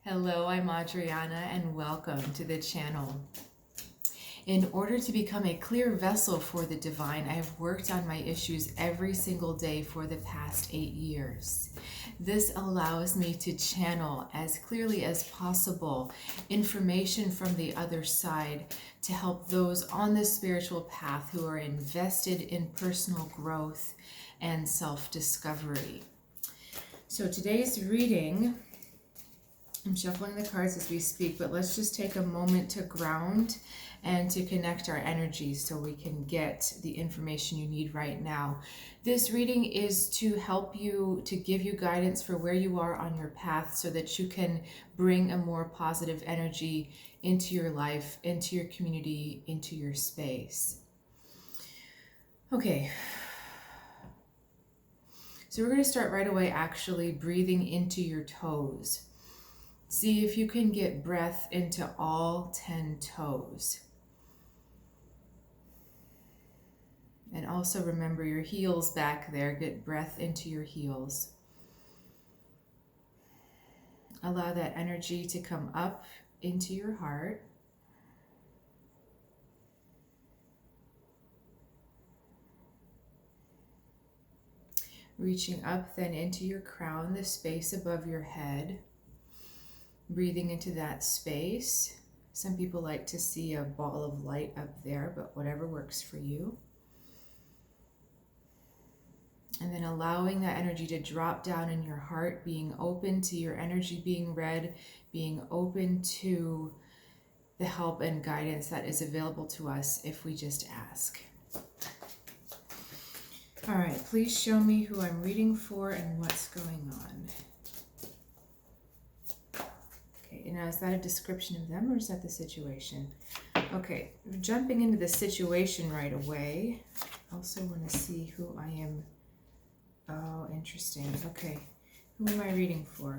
Hello, I'm Adriana and welcome to the channel. In order to become a clear vessel for the divine, I have worked on my issues every single day for the past 8 years. This allows me to channel as clearly as possible information from the other side to help those on the spiritual path who are invested in personal growth and self-discovery. So today's reading, I'm shuffling the cards as we speak, but let's just take a moment to ground and to connect our energies so we can get the information you need right now. This reading is to help you, to give you guidance for where you are on your path so that you can bring a more positive energy into your life, into your community, into your space. Okay. So we're going to start right away actually breathing into your toes. See if you can get breath into all 10 toes. And also remember your heels back there. Get breath into your heels. Allow that energy to come up into your heart. Reaching up then into your crown, the space above your head. Breathing into that space. Some people like to see a ball of light up there, but whatever works for you. And then allowing that energy to drop down in your heart, being open to your energy being read, being open to the help and guidance that is available to us if we just ask. All right, please show me who I'm reading for and what's going on. Now, is that a description of them or is that the situation? Okay, jumping into the situation right away. I also want to see who I am. Oh, interesting. Okay, who am I reading for?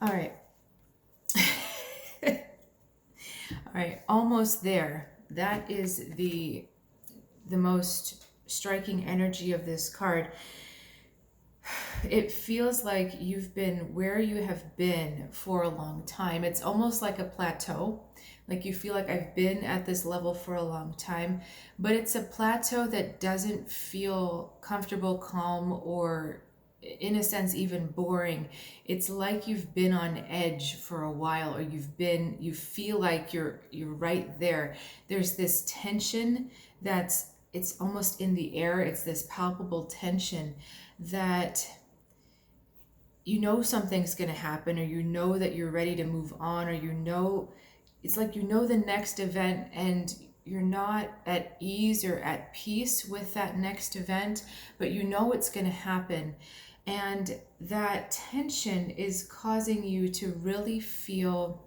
All right. All right, almost there. That is the most striking energy of this card. It feels like you've been where you have been for a long time. It's almost like a plateau. Like you feel like I've been at this level for a long time, but it's a plateau that doesn't feel comfortable, calm, or in a sense even boring. It's like you've been on edge for a while, or you feel like you're right there. There's this tension it's almost in the air. It's this palpable tension that you know something's going to happen, or you know that you're ready to move on, or you know, it's like you know the next event and you're not at ease or at peace with that next event, but you know it's going to happen. And that tension is causing you to really feel,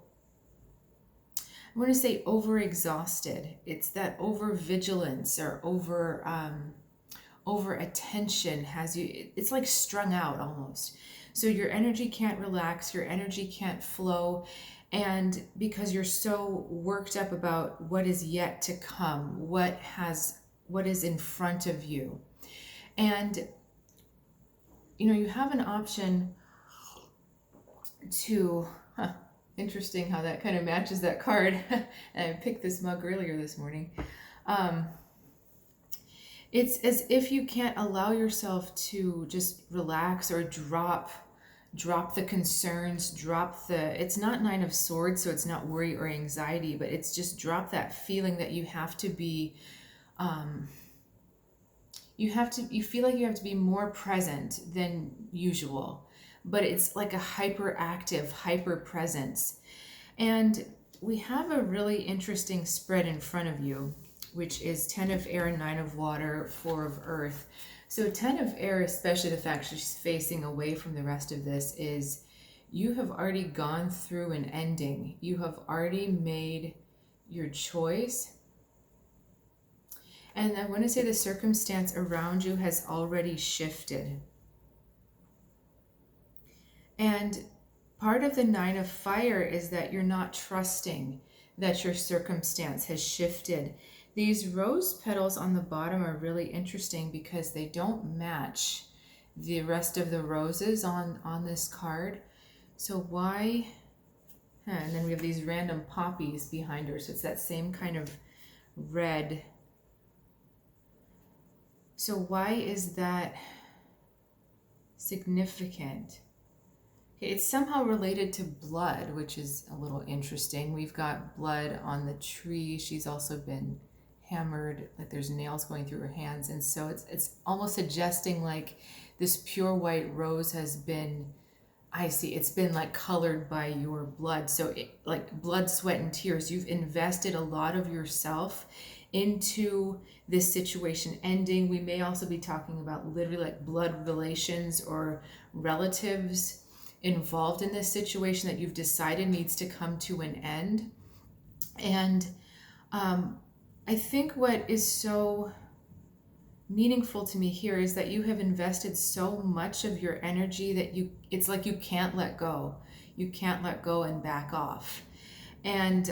I want to say overexhausted. It's that overvigilance or over attention has you, it's like strung out almost. So your energy can't relax, your energy can't flow, and because you're so worked up about what is yet to come, what is in front of you. And you have an option to, interesting how that kind of matches that card. And I picked this mug earlier this morning. It's as if you can't allow yourself to just relax or drop the concerns, it's not Nine of Swords, so it's not worry or anxiety, but it's just drop that feeling that you have to be, you feel like you have to be more present than usual, but it's like a hyperactive, hyper presence. And we have a really interesting spread in front of you, which is 10 of air, 9 of water, 4 of earth. So 10 of air, especially the fact she's facing away from the rest of this, is you have already gone through an ending. You have already made your choice. And I want to say the circumstance around you has already shifted. And part of the 9 of fire is that you're not trusting that your circumstance has shifted. These rose petals on the bottom are really interesting because they don't match the rest of the roses on this card. So why, and then we have these random poppies behind her. So it's that same kind of red. So why is that significant? Okay, it's somehow related to blood, which is a little interesting. We've got blood on the tree. She's also been hammered, like there's nails going through her hands. And so it's almost suggesting like this pure white rose has been, I see, it's been like colored by your blood. So like blood, sweat, and tears. You've invested a lot of yourself into this situation ending. We may also be talking about literally like blood relations or relatives involved in this situation that you've decided needs to come to an end. And I think what is so meaningful to me here is that you have invested so much of your energy that it's like you can't let go. You can't let go and back off. And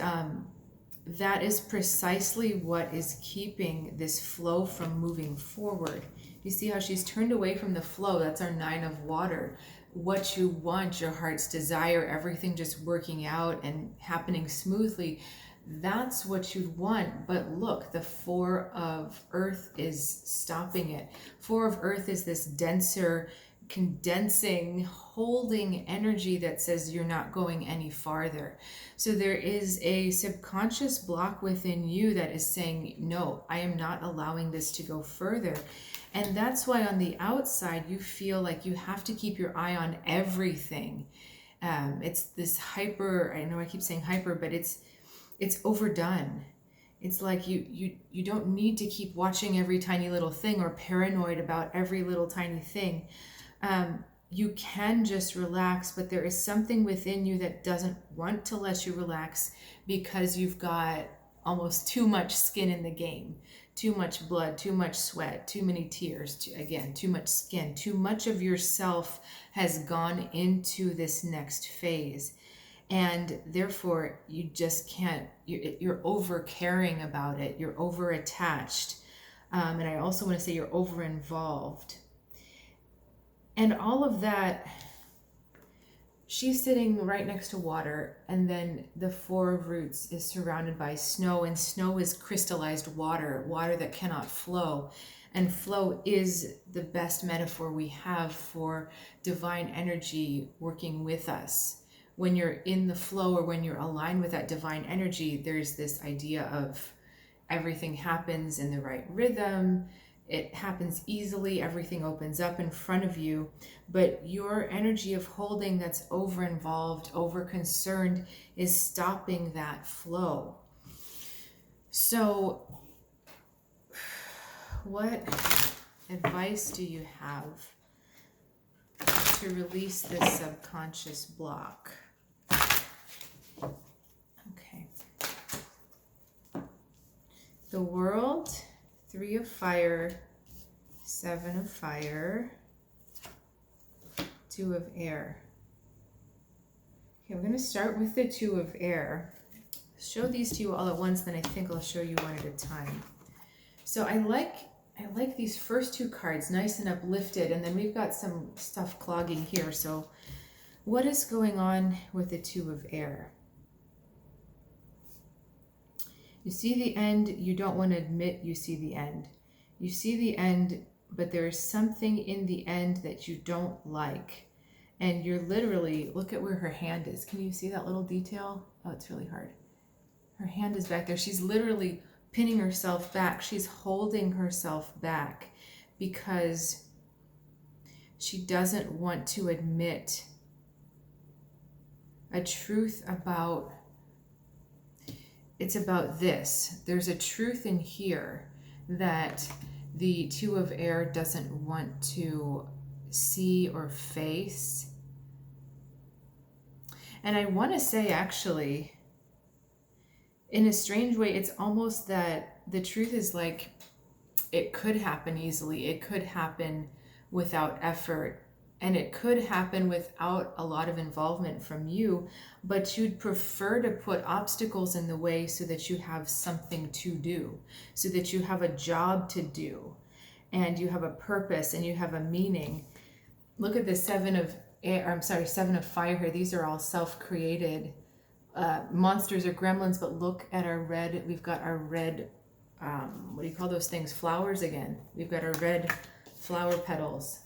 that is precisely what is keeping this flow from moving forward. You see how she's turned away from the flow? That's our 9 of water. What you want, your heart's desire, everything just working out and happening smoothly. That's what you'd want. But look, the 4 of earth is stopping it. 4 of earth is this denser, condensing, holding energy that says you're not going any farther. So there is a subconscious block within you that is saying, no, I am not allowing this to go further. And that's why on the outside, you feel like you have to keep your eye on everything. It's this hyper, I know I keep saying hyper, but it's overdone. It's like you don't need to keep watching every tiny little thing or paranoid about every little tiny thing. You can just relax, but there is something within you that doesn't want to let you relax because you've got almost too much skin in the game, too much blood, too much sweat, too many tears, too much skin, too much of yourself has gone into this next phase. And therefore, you just can't, you're over caring about it, you're over attached. And I also want to say you're over involved. And all of that, she's sitting right next to water, and then the 4 of roots is surrounded by snow, and snow is crystallized water, water that cannot flow. And flow is the best metaphor we have for divine energy working with us. When you're in the flow or when you're aligned with that divine energy, there's this idea of everything happens in the right rhythm. It happens easily. Everything opens up in front of you. But your energy of holding that's over involved, over concerned, is stopping that flow. So what advice do you have to release this subconscious block? Okay. The World, 3 of fire, 7 of fire, 2 of air. Okay, I'm going to start with the 2 of air. Show these to you all at once, then I think I'll show you one at a time. So I like these first 2 cards, nice and uplifted, and then we've got some stuff clogging here. So what is going on with the 2 of air? You see the end, you don't want to admit you see the end. You see the end, but there is something in the end that you don't like. And you're literally, look at where her hand is. Can you see that little detail? Oh, it's really hard. Her hand is back there. She's literally pinning herself back. She's holding herself back because she doesn't want to admit a truth about, it's about this. There's a truth in here that the 2 of air doesn't want to see or face. And I want to say, actually, in a strange way, it's almost that the truth is like, it could happen easily. It could happen without effort. And it could happen without a lot of involvement from you, but you'd prefer to put obstacles in the way so that you have something to do, so that you have a job to do, and you have a purpose and you have a meaning. look at the seven of air, I'm sorry, seven of fire here. These are all self-created monsters or gremlins, but look at our red. We've got our red, what do you call those things? Flowers again. We've got our red flower petals.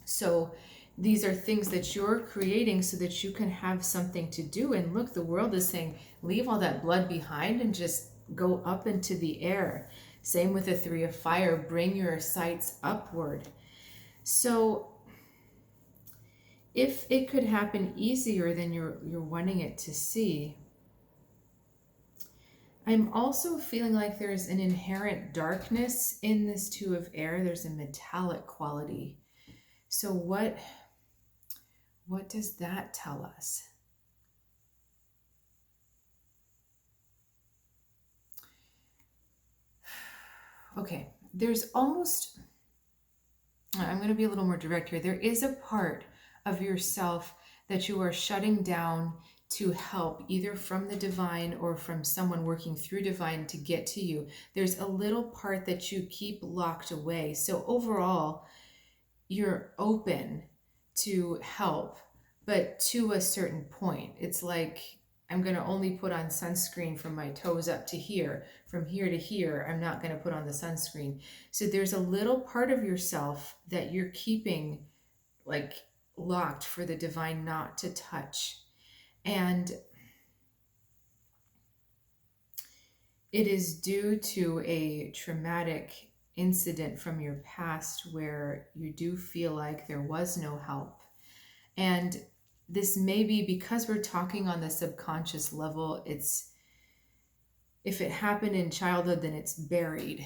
So these are things that you're creating so that you can have something to do. And look, the world is saying, leave all that blood behind and just go up into the air. Same with the three of fire, bring your sights upward. So if it could happen easier than you're wanting it to see, I'm also feeling like there's an inherent darkness in this two of air. There's a metallic quality. So what does that tell us? Okay, there's almost, I'm going to be a little more direct here. There is a part of yourself that you are shutting down to help, either from the divine or from someone working through divine to get to you. There's a little part that you keep locked away. So overall, you're open to help, but to a certain point. It's like, I'm going to only put on sunscreen from my toes up to here. From here to here, I'm not going to put on the sunscreen. So there's a little part of yourself that you're keeping like locked for the divine not to touch. And it is due to a traumatic incident from your past where you do feel like there was no help. And this may be because we're talking on the subconscious level. It's, if it happened in childhood, then it's buried,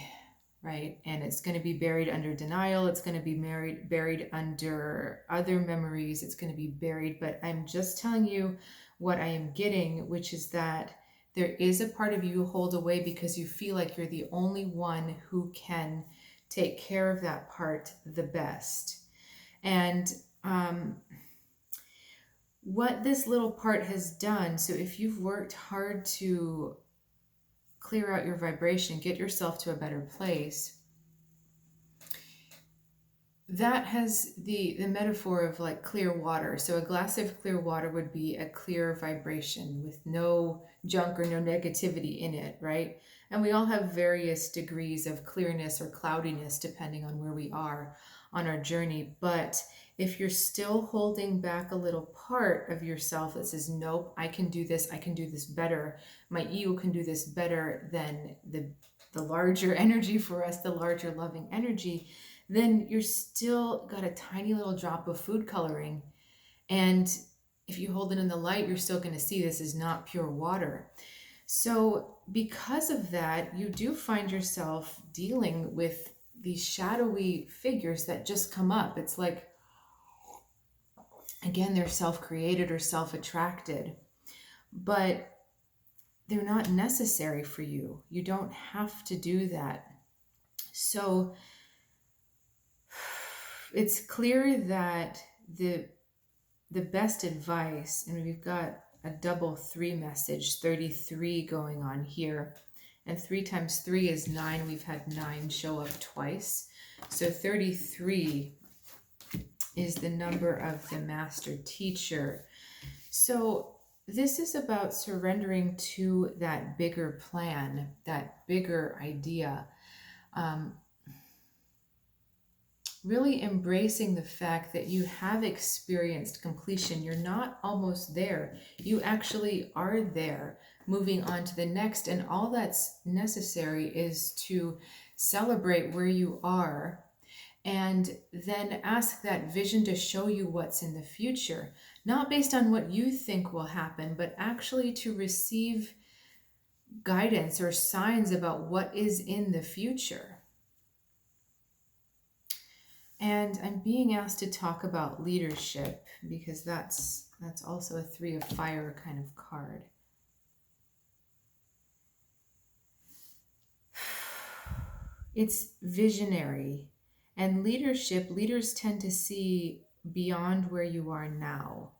right? And it's going to be buried under denial. It's going to be buried under other memories. It's going to be buried. But I'm just telling you what I am getting, which is that there is a part of you hold away because you feel like you're the only one who can take care of that part the best. And what this little part has done, so if you've worked hard to clear out your vibration, get yourself to a better place, that has the metaphor of like clear water. So a glass of clear water would be a clear vibration with no junk or no negativity in it, right? And we all have various degrees of clearness or cloudiness depending on where we are on our journey. But if you're still holding back a little part of yourself that says, nope, I can do this better, my ego can do this better than the larger energy for us, the larger loving energy, then you're still got a tiny little drop of food coloring. And if you hold it in the light, you're still going to see this is not pure water. So because of that, you do find yourself dealing with these shadowy figures that just come up. It's like, again, they're self-created or self-attracted, but they're not necessary for you. You don't have to do that. So it's clear that the best advice, and we've got a double 3 message, 33 going on here, and 3 times 3 is 9. We've had 9 show up twice. So 33 is the number of the master teacher. So this is about surrendering to that bigger plan, that bigger idea. Really embracing the fact that you have experienced completion. You're not almost there. You actually are there, moving on to the next. And all that's necessary is to celebrate where you are and then ask that vision to show you what's in the future, not based on what you think will happen, but actually to receive guidance or signs about what is in the future. And I'm being asked to talk about leadership because that's also a 3 of fire kind of card. It's visionary. And leadership, leaders tend to see beyond where you are now.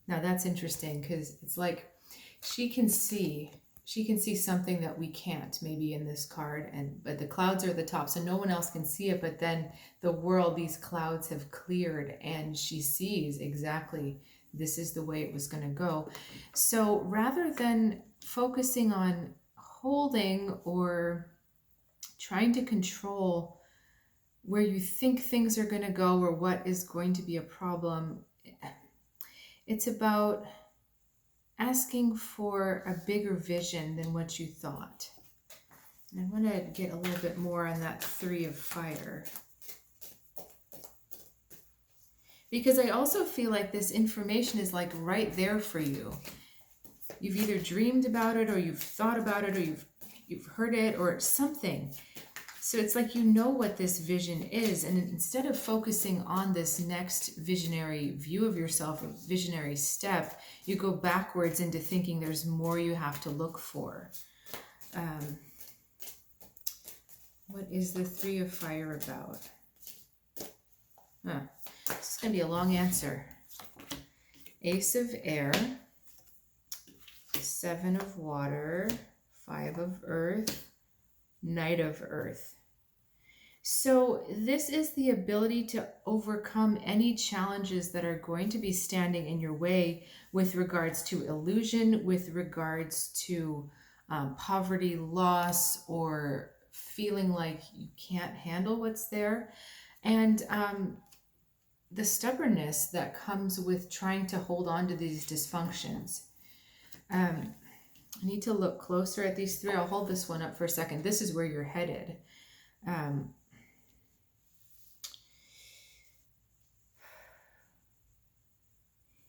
Now that's interesting because it's like she can see she can see something that we can't, maybe in this card, but the clouds are at the top, so no one else can see it. But then the world, these clouds have cleared, and she sees exactly this is the way it was going to go. So rather than focusing on holding or trying to control where you think things are going to go or what is going to be a problem, it's about asking for a bigger vision than what you thought. And I want to get a little bit more on that 3 of fire. Because I also feel like this information is like right there for you. You've either dreamed about it, or you've thought about it, or you've heard it, or something. So it's like you know what this vision is, and instead of focusing on this next visionary view of yourself, or visionary step, you go backwards into thinking there's more you have to look for. What is the 3 of fire about? This is going to be a long answer. Ace of air, 7 of water, 5 of earth, Knight of earth. So this is the ability to overcome any challenges that are going to be standing in your way with regards to illusion, with regards to poverty, loss, or feeling like you can't handle what's there. And the stubbornness that comes with trying to hold on to these dysfunctions. I need to look closer at these 3. I'll hold this one up for a second. This is where you're headed.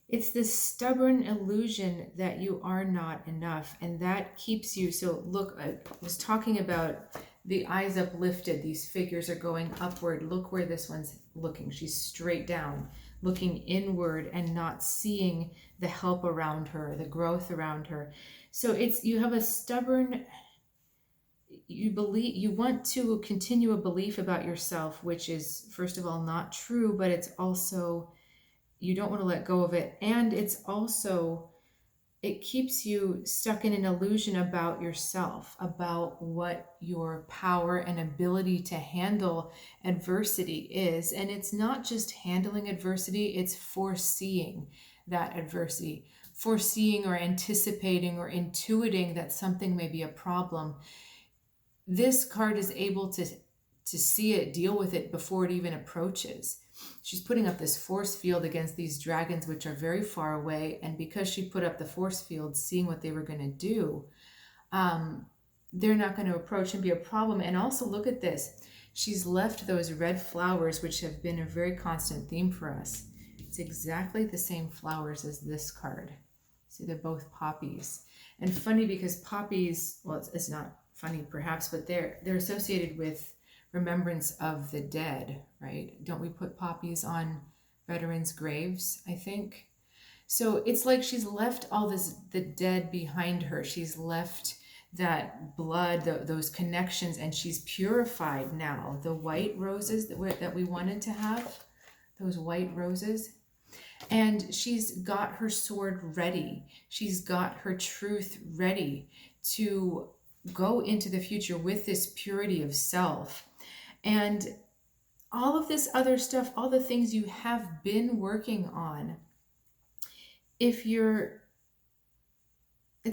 It's this stubborn illusion that you are not enough, and that keeps you. So look, I was talking about the eyes uplifted. These figures are going upward. Look where this one's looking. She's straight down, looking inward and not seeing the help around her, the growth around her. So it's, you have a stubborn, you want to continue a belief about yourself, which is, first of all, not true, but it's also, you don't want to let go of it. And it's also, it keeps you stuck in an illusion about yourself, about what your power and ability to handle adversity is. And it's not just handling adversity, it's foreseeing that adversity, foreseeing or anticipating or intuiting that something may be a problem. This card is able to see it, deal with it before it even approaches. She's putting up this force field against these dragons, which are very far away. And because she put up the force field, seeing what they were going to do, they're not going to approach and be a problem. And also look at this. She's left those red flowers, which have been a very constant theme for us. It's exactly the same flowers as this card. See, they're both poppies. And funny because poppies, well, it's not funny perhaps, but they're associated with remembrance of the dead, right? Don't we put poppies on veterans' graves, I think? So it's like she's left all this, the dead behind her. She's left that blood, those connections, and she's purified now. The white roses that we wanted to have, those white roses. And she's got her sword ready. She's got her truth ready to go into the future with this purity of self. And all of this other stuff, all the things you have been working on, it's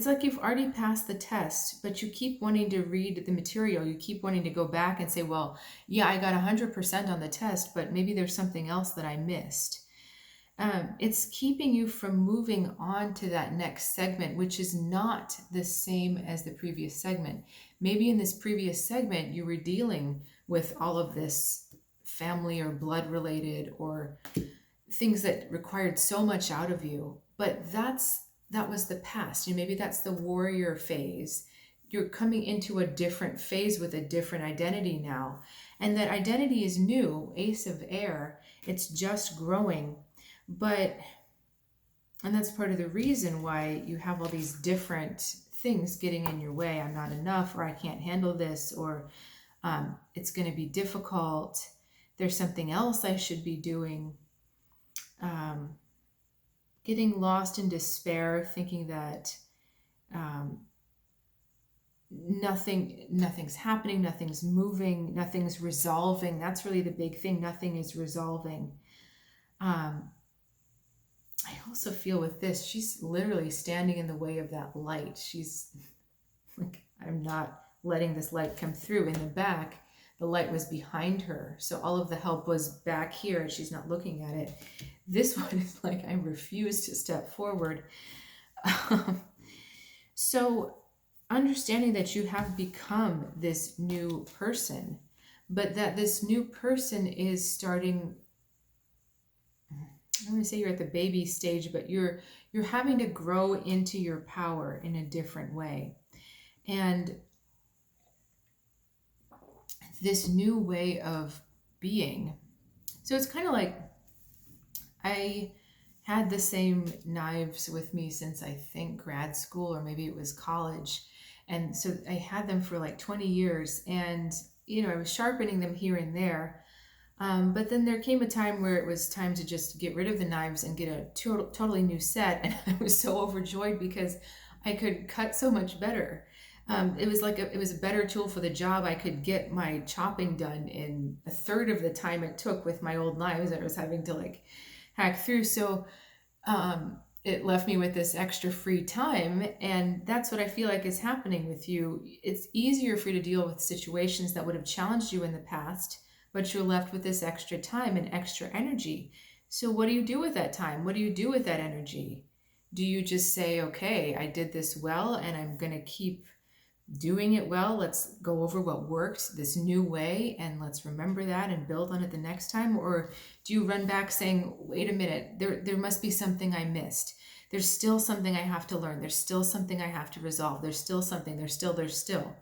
like you've already passed the test, but you keep wanting to read the material. You keep wanting to go back and say, well, yeah, I got 100% on the test, but maybe there's something else that I missed. It's keeping you from moving on to that next segment, which is not the same as the previous segment. Maybe in this previous segment, you were dealing with all of this family or blood related or things that required so much out of you, but that was the past. Maybe that's the warrior phase. You're coming into a different phase with a different identity now. And that identity is new, Ace of Air. It's just growing. And that's part of the reason why you have all these different things getting in your way. I'm not enough, or I can't handle this, or it's going to be difficult. There's something else I should be doing. Getting lost in despair, thinking that nothing's happening, nothing's moving, nothing's resolving. That's really the big thing. Nothing is resolving. I also feel with this, she's literally standing in the way of that light. She's like, I'm not letting this light come through. In the back, the light was behind her, so all of the help was back here and she's not looking at it. This one is like, I refuse to step forward. So understanding that you have become this new person, but that this new person is starting, I don't want to say you're at the baby stage, but you're having to grow into your power in a different way. And this new way of being, so it's kind of like, I had the same knives with me since I think grad school, or maybe it was college. And so I had them for like 20 years, and I was sharpening them here and there. But then there came a time where it was time to just get rid of the knives and get a totally new set. And I was so overjoyed because I could cut so much better. It was like it was a better tool for the job. I could get my chopping done in a third of the time it took with my old knives that I was having to like hack through. So it left me with this extra free time. And that's what I feel like is happening with you. It's easier for you to deal with situations that would have challenged you in the past, but you're left with this extra time and extra energy. So what do you do with that time? What do you do with that energy? Do you just say, okay, I did this well and I'm going to keep doing it well. Let's go over what worked this new way and let's remember that and build on it the next time? Or do you run back saying, wait a minute, there must be something I missed. There's still something I have to learn. There's still something I have to resolve. There's still something. There's still.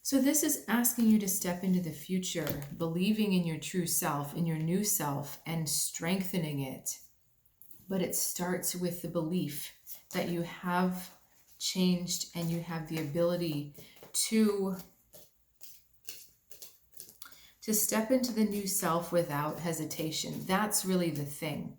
So this is asking you to step into the future, believing in your true self, in your new self, and strengthening it. But it starts with the belief that you have changed and you have the ability to step into the new self without hesitation. That's really the thing.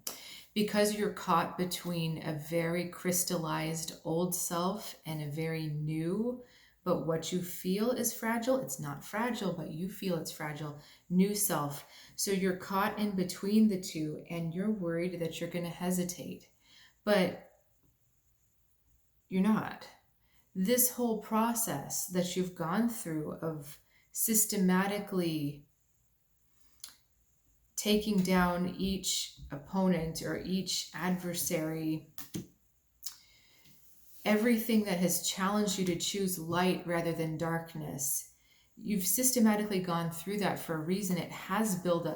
Because you're caught between a very crystallized old self and a very new, but what you feel is fragile. It's not fragile, but you feel it's fragile. New self. So you're caught in between the two and you're worried that you're going to hesitate. But you're not. This whole process that you've gone through of systematically taking down each opponent or each adversary, everything that has challenged you to choose light rather than darkness, you've systematically gone through that for a reason. It has built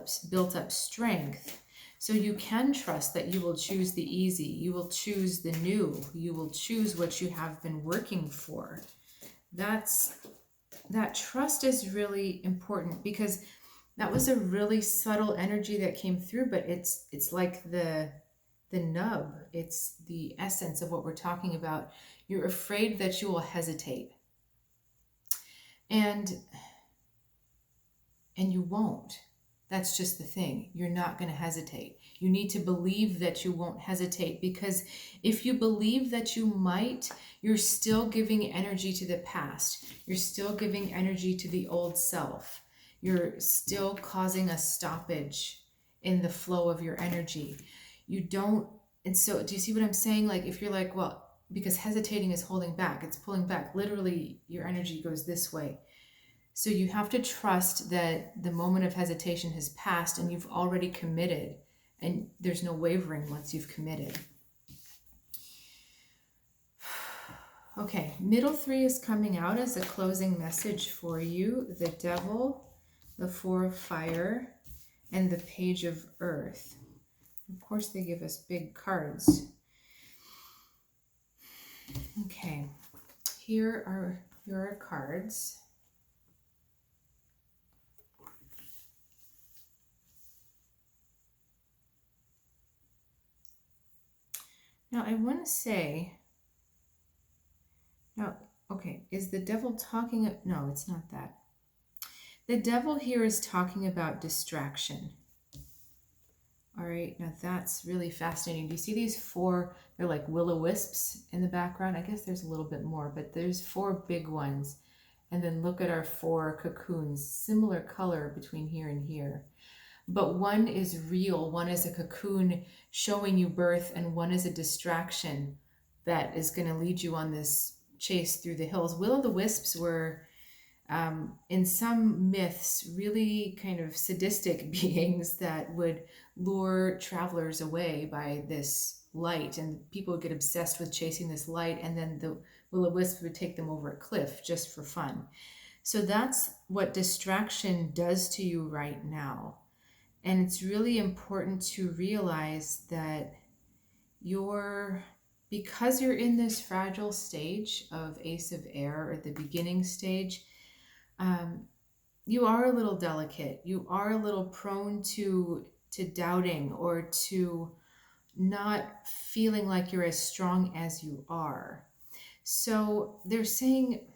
up strength. So you can trust that you will choose the easy, you will choose the new, you will choose what you have been working for. That trust is really important, because that was a really subtle energy that came through, but it's like the nub, it's the essence of what we're talking about. You're afraid that you will hesitate. And you won't. That's just the thing. You're not going to hesitate. You need to believe that you won't hesitate, because if you believe that you might, you're still giving energy to the past. You're still giving energy to the old self. You're still causing a stoppage in the flow of your energy. You don't, and so do you see what I'm saying? Like if you're like, well, because hesitating is holding back, it's pulling back. Literally, your energy goes this way. So you have to trust that the moment of hesitation has passed and you've already committed, and there's no wavering once you've committed. Okay, middle three is coming out as a closing message for you. The Devil, the Four of Fire, and the Page of Earth. Of course, they give us big cards. Okay, here are your cards. Now, I want to say, now, okay, is the Devil talking? No, it's not that. The Devil here is talking about distraction. All right, now that's really fascinating. Do you see these four? They're like will-o-wisps in the background. I guess there's a little bit more, but there's four big ones. And then look at our four cocoons, similar color between here and here. But one is real, one is a cocoon showing you birth, and one is a distraction that is going to lead you on this chase through the hills. Will-o'-the-wisps were, in some myths, really kind of sadistic beings that would lure travelers away by this light, and people would get obsessed with chasing this light, and then the will-o'-wisp would take them over a cliff just for fun. So that's what distraction does to you right now. And it's really important to realize that because you're in this fragile stage of Ace of Air, or the beginning stage, you are a little delicate. You are a little prone to doubting, or to not feeling like you're as strong as you are. So they're saying,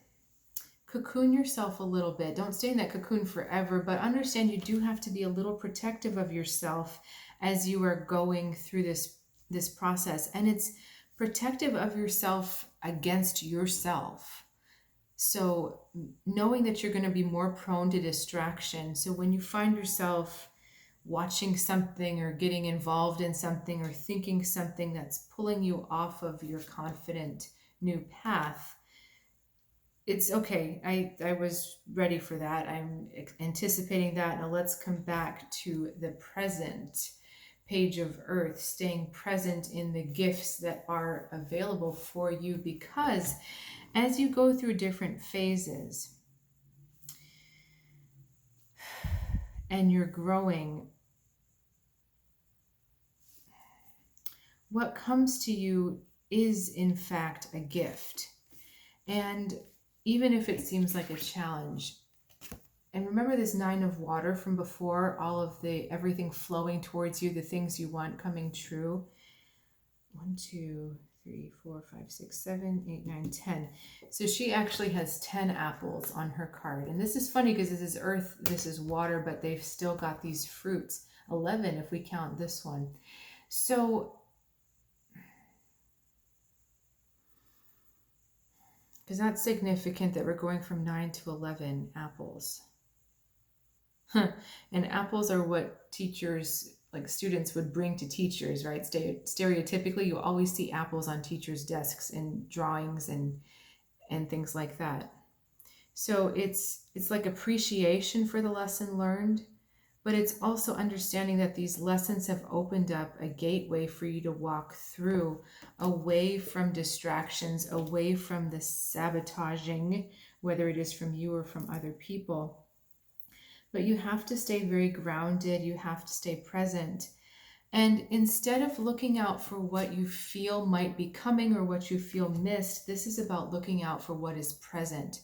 cocoon yourself a little bit. Don't stay in that cocoon forever, but understand you do have to be a little protective of yourself as you are going through this process. And it's protective of yourself against yourself. So knowing that you're going to be more prone to distraction. So when you find yourself watching something, or getting involved in something, or thinking something that's pulling you off of your confident new path, it's okay. I was ready for that. I'm anticipating that. Now let's come back to the present. Page of Earth, staying present in the gifts that are available for you, because as you go through different phases and you're growing, what comes to you is in fact a gift. And even if it seems like a challenge, and remember this 9 of water from before, all of everything flowing towards you, the things you want coming true. 1, 2, 3, 4, 5, 6, 7, 8, 9, 10. So she actually has 10 apples on her card. And this is funny because this is earth, this is water, but they've still got these fruits. 11 if we count this one. So, because that's significant that we're going from 9 to 11 apples. And apples are what teachers, like students, would bring to teachers, right? Stereotypically, you always see apples on teachers' desks in drawings and things like that. So it's like appreciation for the lesson learned, but it's also understanding that these lessons have opened up a gateway for you to walk through, away from distractions, away from the sabotaging, whether it is from you or from other people. But you have to stay very grounded. You have to stay present. And instead of looking out for what you feel might be coming or what you feel missed, this is about looking out for what is present,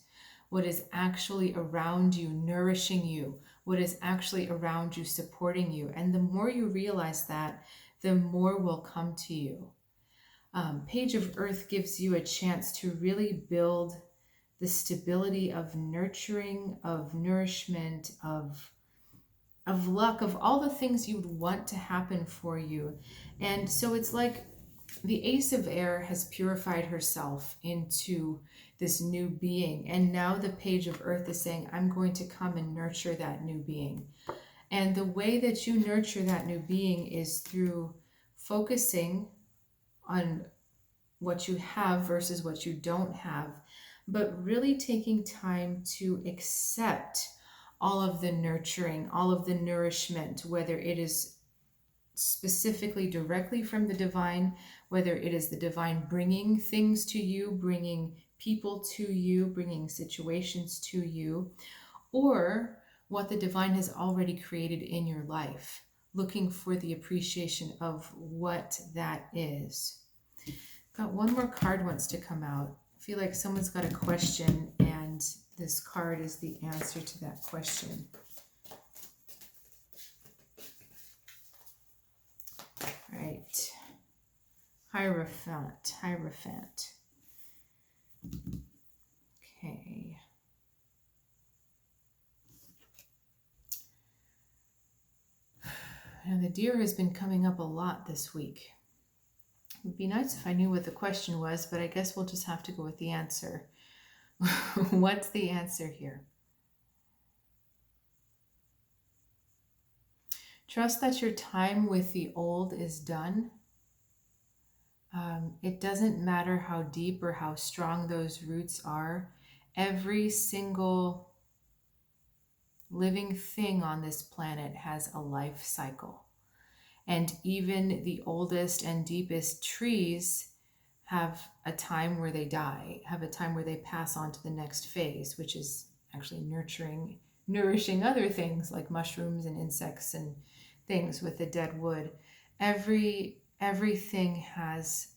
what is actually around you, nourishing you, what is actually around you, supporting you. And the more you realize that, the more will come to you. Page of Earth gives you a chance to really build the stability of nurturing, of nourishment, of luck, of all the things you would want to happen for you. And so it's like the Ace of Air has purified herself into this new being. And now the Page of Earth is saying, I'm going to come and nurture that new being. And the way that you nurture that new being is through focusing on what you have versus what you don't have, but really taking time to accept all of the nurturing, all of the nourishment, whether it is specifically directly from the divine, whether it is the divine bringing things to you, bringing people to you, bringing situations to you, or what the divine has already created in your life, looking for the appreciation of what that is. Got one more card wants to come out. I feel like someone's got a question and this card is the answer to that question. All right. Hierophant. Okay. Now, the deer has been coming up a lot this week. It would be nice if I knew what the question was, but I guess we'll just have to go with the answer. What's the answer here? Trust that your time with the old is done. It doesn't matter how deep or how strong those roots are. Every single living thing on this planet has a life cycle. And even the oldest and deepest trees have a time where they die, have a time where they pass on to the next phase, which is actually nourishing other things like mushrooms and insects and things with the dead wood. Everything has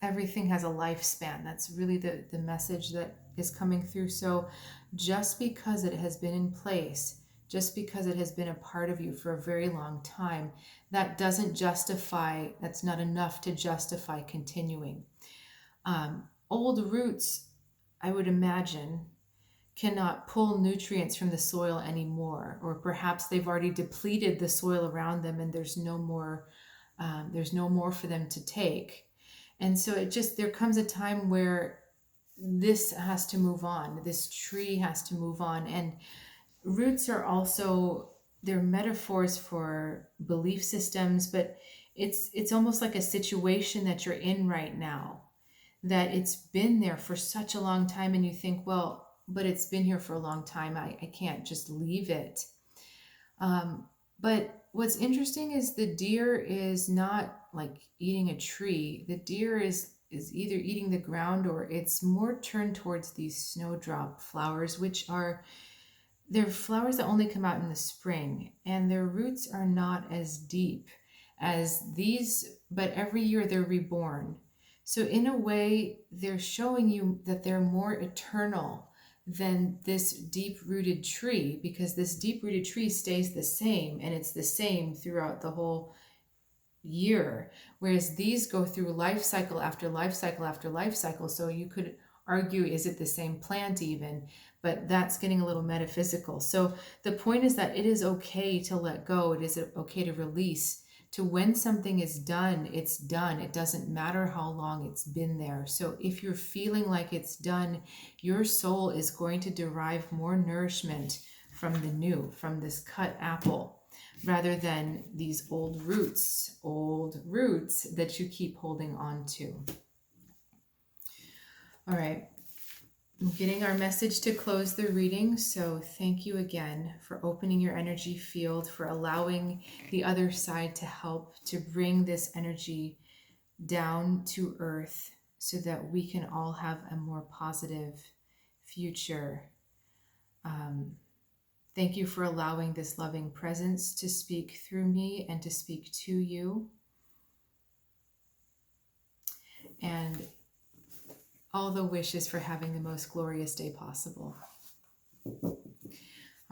a lifespan. That's really the message that is coming through. So just because it has been in place, just because it has been a part of you for a very long time, that's not enough to justify continuing. Old roots, I would imagine, cannot pull nutrients from the soil anymore, or perhaps they've already depleted the soil around them and there's no more for them to take. And so there comes a time where this has to move on. This tree has to move on. And roots are also, they're metaphors for belief systems, but it's almost like a situation that you're in right now, that it's been there for such a long time, and you think, well, but it's been here for a long time. I can't just leave it. But what's interesting is the deer is not like eating a tree. The deer is either eating the ground, or it's more turned towards these snowdrop flowers, which they're flowers that only come out in the spring, and their roots are not as deep as these, but every year they're reborn. So in a way, they're showing you that they're more eternal than this deep-rooted tree, because this deep-rooted tree stays the same, and it's the same throughout the whole year, whereas these go through life cycle after life cycle after life cycle. So you could argue, is it the same plant even? But that's getting a little metaphysical. So the point is that it is okay to let go. It is okay to release. To when something is done, it's done. It doesn't matter how long it's been there. So if you're feeling like it's done, your soul is going to derive more nourishment from the new, from this cut apple, rather than these old roots that you keep holding on to. All right. I'm getting our message to close the reading. So thank you again for opening your energy field, for allowing the other side to help to bring this energy down to earth so that we can all have a more positive future. Thank you for allowing this loving presence to speak through me and to speak to you. And all the wishes for having the most glorious day possible. All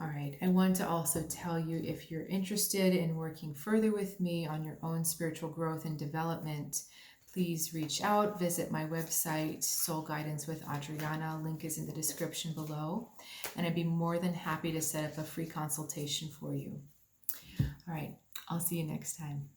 right, I want to also tell you, if you're interested in working further with me on your own spiritual growth and development, please reach out, visit my website, Soul Guidance with Adriana. Link is in the description below, and I'd be more than happy to set up a free consultation for you. All right, I'll see you next time.